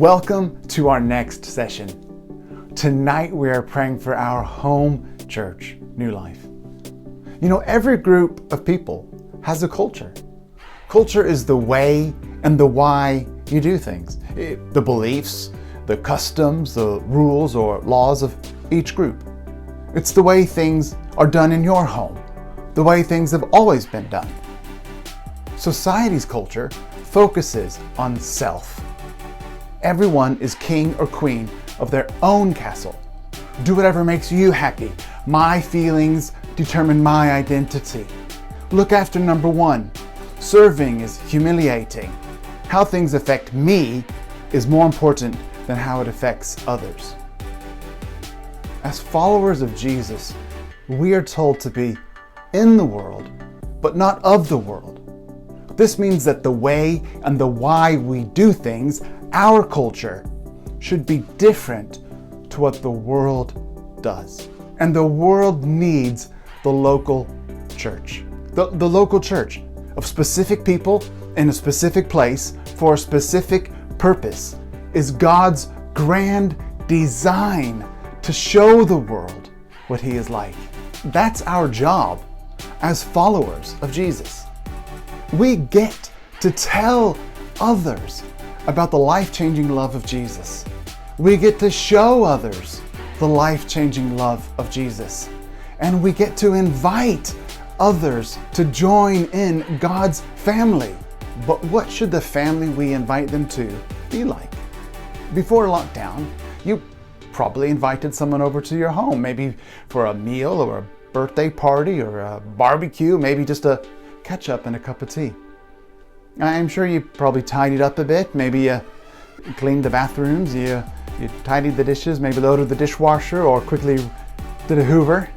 Welcome to our next session. Tonight we are praying for our home church, New Life. You know, every group of people has a culture. Culture is the way and the why you do things. The beliefs, the customs, the rules or laws of each group. It's the way things are done in your home, the way things have always been done. Society's culture focuses on self. Everyone is king or queen of their own castle. Do whatever makes you happy. My feelings determine my identity. Look after number one. Serving is humiliating. How things affect me is more important than how it affects others. As followers of Jesus, we are told to be in the world, but not of the world. This means that the way and the why we do things, our culture, should be different to what the world does. And the world needs the local church. The local church of specific people in a specific place for a specific purpose is God's grand design to show the world what He is like. That's our job as followers of Jesus. We get to tell others about the life-changing love of Jesus. We get to show others the life-changing love of Jesus. And we get to invite others to join in God's family. But what should the family we invite them to be like? Before lockdown, you probably invited someone over to your home, maybe for a meal or a birthday party or a barbecue, maybe just a catch up and a cup of tea. I'm sure you probably tidied up a bit. Maybe you cleaned the bathrooms, you tidied the dishes, maybe loaded the dishwasher or quickly did a Hoover.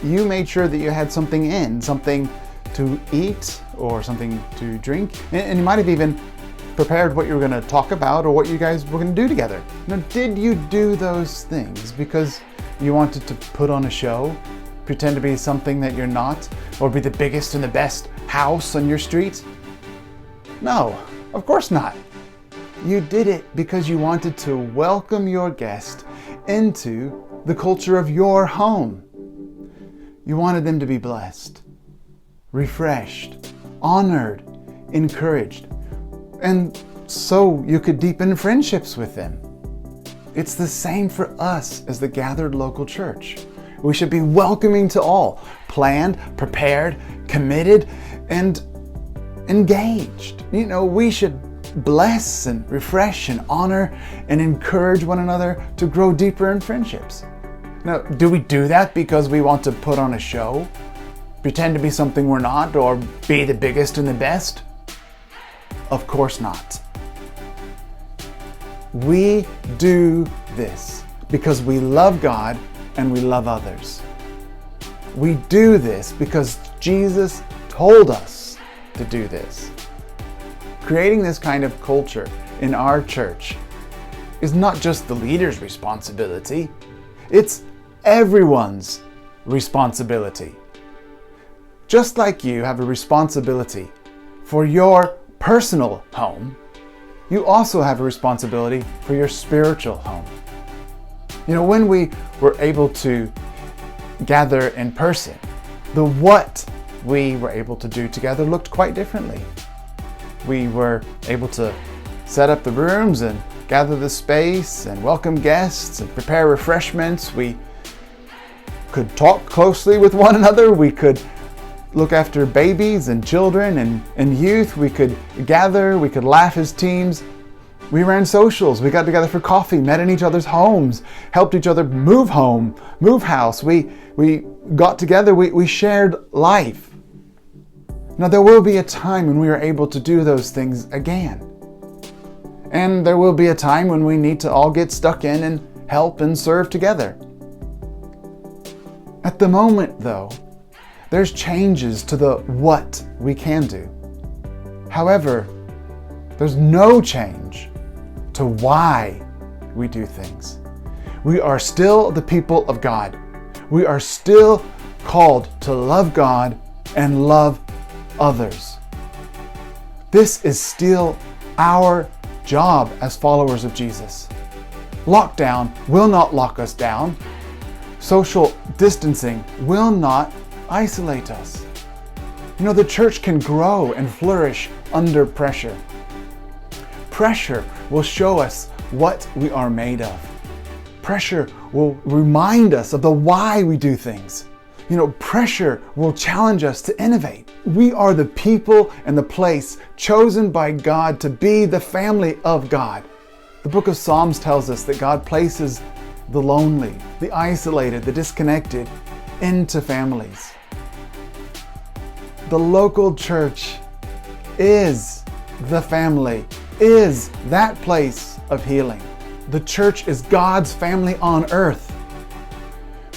You made sure that you had something to eat or something to drink. And you might have even prepared what you were going to talk about or what you guys were going to do together. Now, did you do those things because you wanted to put on a show? Pretend to be something that you're not, or be the biggest and the best house on your street? No, of course not. You did it because you wanted to welcome your guest into the culture of your home. You wanted them to be blessed, refreshed, honored, encouraged, and so you could deepen friendships with them. It's the same for us as the gathered local church. We should be welcoming to all, planned, prepared, committed, and engaged. You know, we should bless and refresh and honor and encourage one another to grow deeper in friendships. Now, do we do that because we want to put on a show, pretend to be something we're not, or be the biggest and the best? Of course not. We do this because we love God and we love others. We do this because Jesus told us to do this. Creating this kind of culture in our church is not just the leader's responsibility, it's everyone's responsibility. Just like you have a responsibility for your personal home, you also have a responsibility for your spiritual home. You know, when we were able to gather in person, the what we were able to do together looked quite differently. We were able to set up the rooms and gather the space and welcome guests and prepare refreshments. We could talk closely with one another. We could look after babies and children and youth. We could gather, we could laugh as teams. We ran socials, we got together for coffee, met in each other's homes, helped each other move home, move house. We got together, we shared life. Now there will be a time when we are able to do those things again. And there will be a time when we need to all get stuck in and help and serve together. At the moment though, there's changes to the what we can do. However, there's no change to why we do things. We are still the people of God. We are still called to love God and love others. This is still our job as followers of Jesus. Lockdown will not lock us down. Social distancing will not isolate us. You know, the church can grow and flourish under pressure. Pressure will show us what we are made of. Pressure will remind us of the why we do things. You know, pressure will challenge us to innovate. We are the people and the place chosen by God to be the family of God. The book of Psalms tells us that God places the lonely, the isolated, the disconnected into families. The local church is the family, is that place of healing. The church is God's family on earth.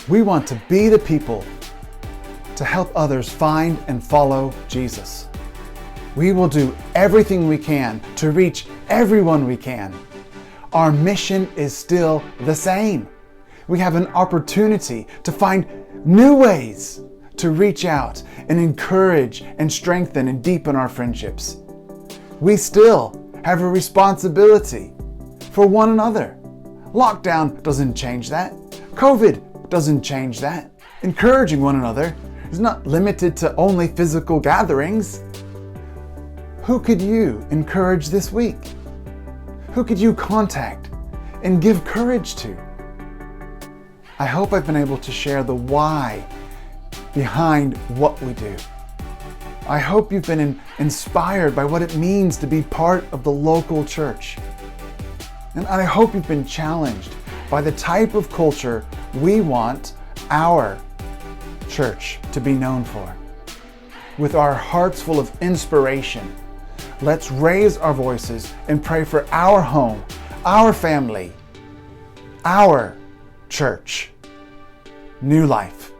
We want to be the people to help others find and follow Jesus. We will do everything we can to reach everyone we can. Our mission is still the same. We have an opportunity to find new ways to reach out and encourage and strengthen and deepen our friendships. We still have a responsibility for one another. Lockdown doesn't change that. COVID doesn't change that. Encouraging one another is not limited to only physical gatherings. Who could you encourage this week? Who could you contact and give courage to? I hope I've been able to share the why behind what we do. I hope you've been inspired by what it means to be part of the local church. And I hope you've been challenged by the type of culture we want our church to be known for. With our hearts full of inspiration, let's raise our voices and pray for our home, our family, our church. New life.